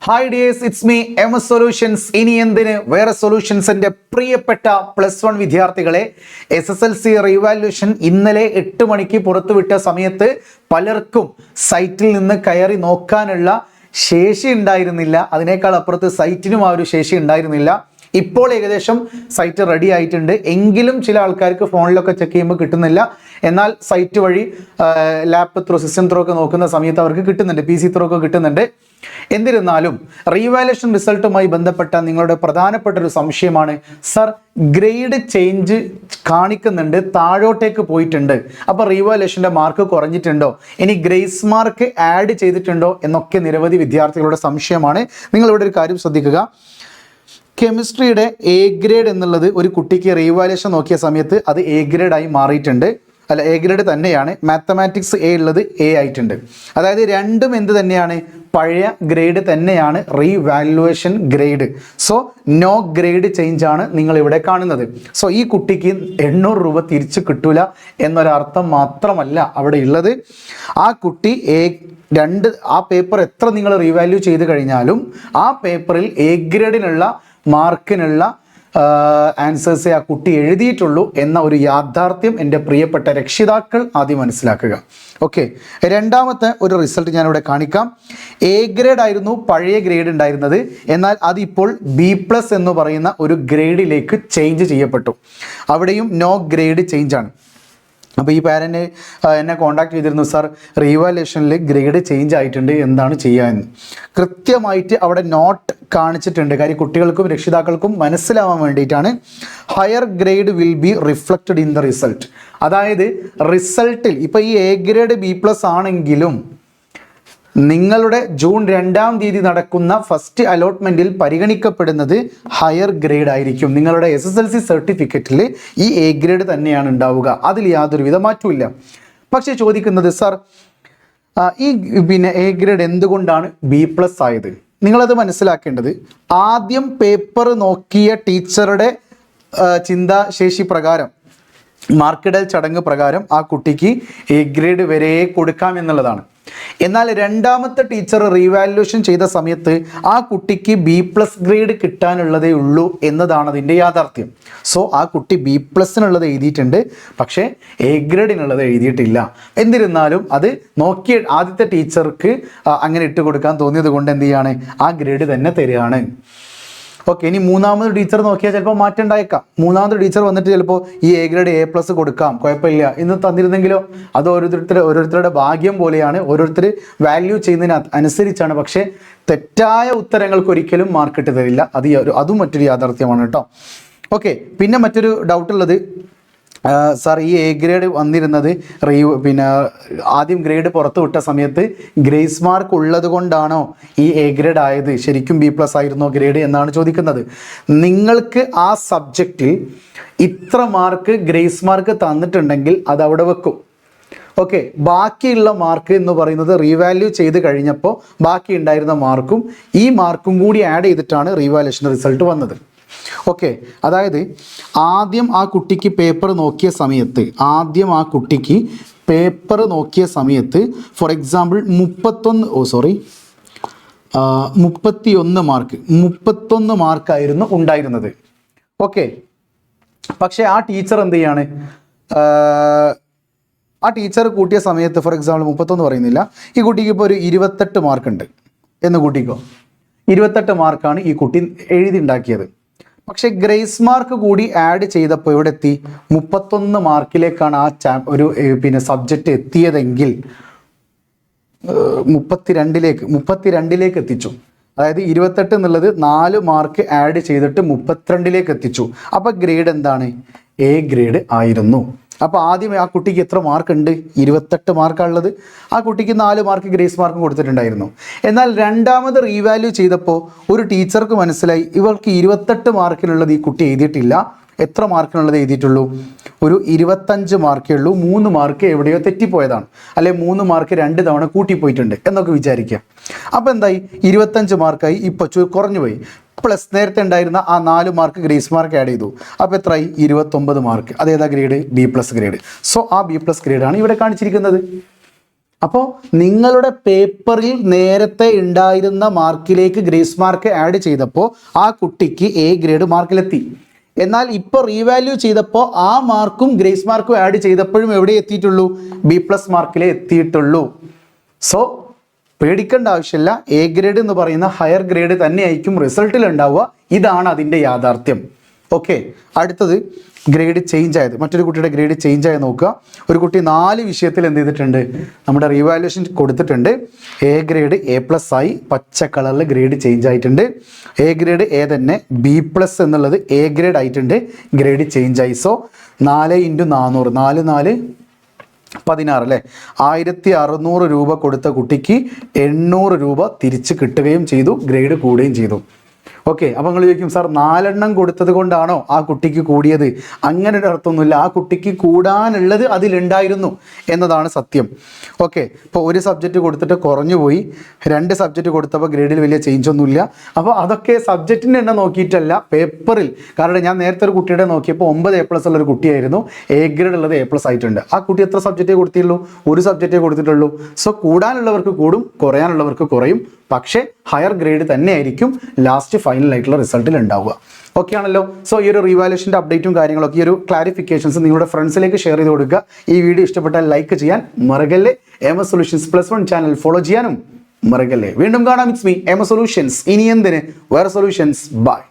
Hi dears, it's me MS solutions. ഇനി എന്തിന് വേറെ സൊല്യൂഷൻസിന്റെ പ്രിയപ്പെട്ട +1 വിദ്യാർത്ഥികളെ, SSLC റീവാല്യൂഷൻ ഇന്നലെ 8 മണിക്ക് പുറത്തുവിട്ട സമയത്ത് പലർക്കും സൈറ്റിൽ നിന്ന് കയറി നോക്കാനുള്ള ശേഷി ഉണ്ടായിരുന്നില്ല. അതിനേക്കാൾ അപ്പുറത്ത് സൈറ്റിനും ആ ഒരു ശേഷി ഉണ്ടായിരുന്നില്ല. ഇപ്പോൾ ഏകദേശം സൈറ്റ് റെഡി ആയിട്ടുണ്ട്. എങ്കിലും ചില ആൾക്കാർക്ക് ഫോണിലൊക്കെ ചെക്ക് ചെയ്യുമ്പോൾ കിട്ടുന്നില്ല. എന്നാൽ സൈറ്റ് വഴി ലാപ്പ് ത്രൂ, സിസ്റ്റം ത്രൂ ഒക്കെ നോക്കുന്ന സമയത്ത് അവർക്ക് കിട്ടുന്നുണ്ട്, PC ത്രൂ ഒക്കെ കിട്ടുന്നുണ്ട്. എന്നിരുന്നാലും റീവാലുവേഷൻ റിസൾട്ടുമായി ബന്ധപ്പെട്ട നിങ്ങളുടെ പ്രധാനപ്പെട്ട ഒരു സംശയമാണ്, സർ ഗ്രേഡ് ചേഞ്ച് കാണിക്കുന്നുണ്ട്, താഴോട്ടേക്ക് പോയിട്ടുണ്ട്, അപ്പോൾ റീവാലുവേഷൻ്റെ മാർക്ക് കുറഞ്ഞിട്ടുണ്ടോ, ഇനി ഗ്രേസ് മാർക്ക് ആഡ് ചെയ്തിട്ടുണ്ടോ എന്നൊക്കെ നിരവധി വിദ്യാർത്ഥികളുടെ സംശയമാണ്. നിങ്ങളിവിടെ ഒരു കാര്യം ശ്രദ്ധിക്കുക. കെമിസ്ട്രിയുടെ A ഗ്രേഡ് എന്നുള്ളത് ഒരു കുട്ടിക്ക് റീവാലുവേഷൻ നോക്കിയ സമയത്ത് അത് A ഗ്രേഡായി മാറിയിട്ടുണ്ട്. അല്ല, A ഗ്രേഡ് തന്നെയാണ്. മാത്തമാറ്റിക്സ് A ഉള്ളത് A ആയിട്ടുണ്ട്. അതായത് രണ്ടും എന്ത് തന്നെയാണ്, പഴയ ഗ്രേഡ് തന്നെയാണ് revaluation grade. So no grade change ആണ് നിങ്ങളിവിടെ കാണുന്നത്. സോ ഈ കുട്ടിക്ക് 800 രൂപ തിരിച്ചു കിട്ടൂല എന്നൊരർത്ഥം മാത്രമല്ല അവിടെ ഉള്ളത്. ആ കുട്ടി ആ പേപ്പർ എത്ര നിങ്ങൾ റീവാല്യൂ ചെയ്ത് കഴിഞ്ഞാലും ആ പേപ്പറിൽ A ഗ്രേഡിനുള്ള മാർക്കിനുള്ള ആൻസേഴ്സേ ആ കുട്ടി എഴുതിയിട്ടുള്ളൂ എന്ന ഒരു യാഥാർത്ഥ്യം എൻ്റെ പ്രിയപ്പെട്ട രക്ഷിതാക്കൾ ആദ്യം മനസ്സിലാക്കുക. ഓക്കെ, രണ്ടാമത്തെ ഒരു റിസൾട്ട് ഞാനിവിടെ കാണിക്കാം. A ഗ്രേഡ് ആയിരുന്നു പഴയ ഗ്രേഡ് ഉണ്ടായിരുന്നത്, എന്നാൽ അതിപ്പോൾ B+ എന്ന് പറയുന്ന ഒരു ഗ്രേഡിലേക്ക് ചേഞ്ച് ചെയ്യപ്പെട്ടു. അവിടെയും നോ ഗ്രേഡ് ചേഞ്ച് ആണ്. അപ്പോൾ ഈ പാരൻറ്റ് എന്നെ കോൺടാക്ട് ചെയ്തിരുന്നു, സാർ റീവാലുവേഷനിൽ ഗ്രേഡ് ചേഞ്ച് ആയിട്ടുണ്ട്, എന്താണ് ചെയ്യാമെന്ന്. കൃത്യമായിട്ട് അവിടെ നോട്ട് കാണിച്ചിട്ടുണ്ട്. കാര്യം കുട്ടികൾക്കും രക്ഷിതാക്കൾക്കും മനസ്സിലാവാൻ വേണ്ടിയിട്ടാണ്. Higher grade will be reflected in the result. അതായത് റിസൾട്ടിൽ ഇപ്പോൾ ഈ A ഗ്രേഡ് B+ ആണെങ്കിലും നിങ്ങളുടെ ജൂൺ 2-ാം തീയതി നടക്കുന്ന ഫസ്റ്റ് അലോട്ട്മെൻറ്റിൽ പരിഗണിക്കപ്പെടുന്നത് ഹയർ ഗ്രേഡ് ആയിരിക്കും. നിങ്ങളുടെ SSLC സർട്ടിഫിക്കറ്റിൽ ഈ A ഗ്രേഡ് തന്നെയാണ് ഉണ്ടാവുക, അതിൽ യാതൊരു വിധ മാറ്റമില്ല. പക്ഷേ ചോദിക്കുന്നത്, സാർ ഈ A ഗ്രേഡ് എന്തുകൊണ്ടാണ് B+ ആയത്? നിങ്ങളത് മനസ്സിലാക്കേണ്ടത്, ആദ്യം പേപ്പർ നോക്കിയ ടീച്ചറുടെ ചിന്താശേഷി പ്രകാരം, മാർക്കിടൽ ചടങ്ങ് പ്രകാരം ആ കുട്ടിക്ക് A ഗ്രേഡ് വരെ കൊടുക്കാം എന്നുള്ളതാണ്. എന്നാൽ രണ്ടാമത്തെ ടീച്ചർ റീവാലുവേഷൻ ചെയ്ത സമയത്ത് ആ കുട്ടിക്ക് B+ ഗ്രേഡ് കിട്ടാനുള്ളതേ ഉള്ളൂ എന്നതാണ് അതിൻ്റെ യാഥാർത്ഥ്യം. സോ ആ കുട്ടി B+നുള്ളത് എഴുതിയിട്ടുണ്ട്, പക്ഷേ A ഗ്രേഡിനുള്ളത് എഴുതിയിട്ടില്ല. എന്നിരുന്നാലും അത് നോക്കിയ ആദ്യത്തെ ടീച്ചർക്ക് അങ്ങനെ ഇട്ട് കൊടുക്കാൻ തോന്നിയത് കൊണ്ട് എന്ത് ചെയ്യാണ്, ആ ഗ്രേഡ് തന്നെ തരികയാണ്. ഓക്കെ, ഇനി മൂന്നാമത് ടീച്ചർ നോക്കിയാൽ ചിലപ്പോൾ മാറ്റം ഉണ്ടായേക്കാം. മൂന്നാമത് ടീച്ചർ വന്നിട്ട് ചിലപ്പോൾ ഈ A ഗ്രേഡ് A+ കൊടുക്കാം, കുഴപ്പമില്ല എന്ന് തന്നിരുന്നെങ്കിലോ, അത് ഓരോരുത്തരുടെ ഭാഗ്യം പോലെയാണ്. ഓരോരുത്തർ വാല്യൂ ചെയ്യുന്നതിന് അനുസരിച്ചാണ്. പക്ഷേ തെറ്റായ ഉത്തരങ്ങൾക്ക് ഒരിക്കലും മാർക്ക് ഇട്ട് തരില്ല. അതും മറ്റൊരു യാഥാർത്ഥ്യമാണ് കേട്ടോ. ഓക്കെ, പിന്നെ മറ്റൊരു ഡൗട്ടുള്ളത്, സാർ ഈ A ഗ്രേഡ് വന്നിരുന്നത് ആദ്യം ഗ്രേഡ് പുറത്തു വിട്ട സമയത്ത് ഗ്രേസ് മാർക്ക് ഉള്ളത് കൊണ്ടാണോ ഈ A ഗ്രേഡ് ആയത്? ശരിക്കും B+ ആയിരുന്നോ ഗ്രേഡ് എന്നാണ് ചോദിക്കുന്നത്. നിങ്ങൾക്ക് ആ സബ്ജക്റ്റിൽ ഇത്ര മാർക്ക് ഗ്രേസ് മാർക്ക് തന്നിട്ടുണ്ടെങ്കിൽ അത് അവിടെ വെക്കും. ഓക്കെ, ബാക്കിയുള്ള മാർക്ക് എന്ന് പറയുന്നത് റീവാല്യൂ ചെയ്ത് കഴിഞ്ഞപ്പോൾ ബാക്കി ഉണ്ടായിരുന്ന മാർക്കും ഈ മാർക്കും കൂടി ആഡ് ചെയ്തിട്ടാണ് റീവാലുവേഷൻ റിസൾട്ട് വന്നത്. ഓക്കെ, അതായത് ആദ്യം ആ കുട്ടിക്ക് പേപ്പർ നോക്കിയ സമയത്ത് ഫോർ എക്സാമ്പിൾ 31 മാർക്കായിരുന്നു ഉണ്ടായിരുന്നത്. ഓക്കെ, പക്ഷേ ആ ടീച്ചർ എന്ത് ചെയ്യാണ്, ആ ടീച്ചർ കൂട്ടിയ സമയത്ത് ഫോർ എക്സാമ്പിൾ 31 പറയുന്നില്ല, ഈ കുട്ടിക്ക് ഇപ്പോൾ ഒരു 28 മാർക്കുണ്ട് എന്ന് കൂട്ടിക്കോ. 28 മാർക്കാണ് ഈ കുട്ടി എഴുതി ഉണ്ടാക്കിയത്. പക്ഷേ ഗ്രേസ് മാർക്ക് കൂടി ആഡ് ചെയ്തപ്പോൾ ഇവിടെ എത്തി 31 മാർക്കിലേക്കാണ് ആ സബ്ജക്റ്റ് എത്തിയതെങ്കിൽ 32ലേക്ക് എത്തിച്ചു. അതായത് 28 എന്നുള്ളത് 4 മാർക്ക് ആഡ് ചെയ്തിട്ട് 32ലേക്ക് എത്തിച്ചു. അപ്പോൾ ഗ്രേഡ് എന്താണ്, A ഗ്രേഡ് ആയിരുന്നു. അപ്പോൾ ആദ്യം ആ കുട്ടിക്ക് എത്ര മാർക്ക് ഉണ്ട്, 28 മാർക്കാണുള്ളത്. ആ കുട്ടിക്ക് 4 മാർക്ക് ഗ്രേസ് മാർക്കും കൊടുത്തിട്ടുണ്ടായിരുന്നു. എന്നാൽ രണ്ടാമത് റീവാല്യൂ ചെയ്തപ്പോൾ ഒരു ടീച്ചർക്ക് മനസ്സിലായി, ഇവൾക്ക് 28 മാർക്കിനുള്ളത് ഈ കുട്ടി എഴുതിയിട്ടില്ല. എത്ര മാർക്കിനുള്ളത് എഴുതിയിട്ടുള്ളൂ, ഒരു 25 മാർക്കേ ഉള്ളൂ. 3 മാർക്ക് എവിടെയോ തെറ്റിപ്പോയതാണ്, അല്ലെ 3 മാർക്ക് 2 തവണ കൂട്ടിപ്പോയിട്ടുണ്ട് എന്നൊക്കെ വിചാരിക്കുക. അപ്പോൾ എന്തായി, 25 മാർക്കായി, ഇപ്പോൾ കുറഞ്ഞു പോയി. പ്ലസ് നേരത്തെ ഉണ്ടായിരുന്ന ആ 4 മാർക്ക് ഗ്രേസ് മാർക്ക് ആഡ് ചെയ്തു. അപ്പോൾ എത്രയായി, 29 മാർക്ക്. അതേതാ ഗ്രേഡ്, B+ ഗ്രേഡ്. സോ ആ B+ ഗ്രേഡാണ് ഇവിടെ കാണിച്ചിരിക്കുന്നത്. അപ്പോൾ നിങ്ങളുടെ പേപ്പറിൽ നേരത്തെ ഉണ്ടായിരുന്ന മാർക്കിലേക്ക് ഗ്രേസ് മാർക്ക് ആഡ് ചെയ്തപ്പോൾ ആ കുട്ടിക്ക് എ ഗ്രേഡ് മാർക്കിലെത്തി. എന്നാൽ ഇപ്പോൾ റീവാല്യൂ ചെയ്തപ്പോൾ ആ മാർക്കും ഗ്രേസ് മാർക്കും ആഡ് ചെയ്തപ്പോഴും എവിടെ എത്തിയിട്ടുള്ളൂ? B+ മാർക്കിലേ എത്തിയിട്ടുള്ളൂ. സോ പേടിക്കേണ്ട ആവശ്യമില്ല. എ ഗ്രേഡ് എന്ന് പറയുന്ന ഹയർ ഗ്രേഡ് തന്നെയായിരിക്കും റിസൾട്ടിൽ ഉണ്ടാവുക. ഇതാണ് അതിൻ്റെ യാഥാർത്ഥ്യം. ഓക്കെ, അടുത്തത് ഗ്രേഡ് ചേഞ്ച് ആയത്. മറ്റൊരു കുട്ടിയുടെ ഗ്രേഡ് ചേഞ്ച് ആയത് നോക്കുക. ഒരു കുട്ടി 4 വിഷയത്തിൽ എന്ത് ചെയ്തിട്ടുണ്ട്? നമ്മുടെ റീവാലുവേഷൻ കൊടുത്തിട്ടുണ്ട്. എ ഗ്രേഡ് A+ ആയി, പച്ച കളറിൽ ഗ്രേഡ് ചേഞ്ച് ആയിട്ടുണ്ട്. എ ഗ്രേഡ് എ തന്നെ, B+ എന്നുള്ളത് എ ഗ്രേഡ് ആയിട്ടുണ്ട്, ഗ്രേഡ് ചേഞ്ച് ആയി. സോ 4 × 400, 4 4 16 അല്ലേ? 1600 രൂപ കൊടുത്ത കുട്ടിക്ക് 800 രൂപ തിരിച്ച് കിട്ടുകയും ചെയ്തു, ഗ്രേഡ് കൂടുകയും ചെയ്തു. ഓക്കെ, അപ്പോൾ നിങ്ങൾ ചോദിക്കും, സാർ 4 എണ്ണം കൊടുത്തത് കൊണ്ടാണോ ആ കുട്ടിക്ക് കൂടിയത്? അങ്ങനെ ഒരു അർത്ഥമൊന്നുമില്ല. ആ കുട്ടിക്ക് കൂടാനുള്ളത് അതിലുണ്ടായിരുന്നു എന്നതാണ് സത്യം. ഓക്കെ, ഇപ്പോൾ ഒരു സബ്ജക്റ്റ് കൊടുത്തിട്ട് കുറഞ്ഞു പോയി, 2 സബ്ജക്റ്റ് കൊടുത്തപ്പോൾ ഗ്രേഡിൽ വലിയ ചേഞ്ച് ഒന്നുമില്ല. അപ്പോൾ അതൊക്കെ സബ്ജക്റ്റിൻ്റെ എണ്ണം നോക്കിയിട്ടല്ല, പേപ്പറിൽ. കാരണം ഞാൻ നേരത്തെ ഒരു കുട്ടിയുടെ നോക്കിയപ്പോൾ 9 A+ ഉള്ള ഒരു കുട്ടിയായിരുന്നു, എ ഗ്രേഡ് ഉള്ളത് A+ ആയിട്ടുണ്ട്. ആ കുട്ടി എത്ര സബ്ജക്റ്റേ കൊടുത്തിട്ടുള്ളൂ? ഒരു സബ്ജക്റ്റേ കൊടുത്തിട്ടുള്ളൂ. സോ കൂടാനുള്ളവർക്ക് കൂടും, കുറയാനുള്ളവർക്ക് കുറയും. പക്ഷേ ഹയർ ഗ്രേഡ് തന്നെയായിരിക്കും ലാസ്റ്റ് ഫൈനൽ ആയിട്ടുള്ള റിസൾട്ടിൽ ഉണ്ടാവുക. ഓക്കെ ആണല്ലോ? സോ ഈ ഒരു റീവാലുവേഷൻ്റെ അപ്ഡേറ്റും കാര്യങ്ങളൊക്കെ, ഈ ഒരു ക്ലാരിഫിക്കേഷൻസ് നിങ്ങളുടെ ഫ്രണ്ട്സിലേക്ക് ഷെയർ ചെയ്ത് കൊടുക്കുക. ഈ വീഡിയോ ഇഷ്ടപ്പെട്ടാൽ ലൈക്ക് ചെയ്യാൻ മറക്കല്ലേ. MS സൊല്യൂഷൻസ് +1 ചാനൽ ഫോളോ ചെയ്യാനും മറക്കല്ലേ. വീണ്ടും കാണാം. It's me MS solutions. ഇനി എന്തിന് വേറെ സൊല്യൂഷൻസ്. ബൈ.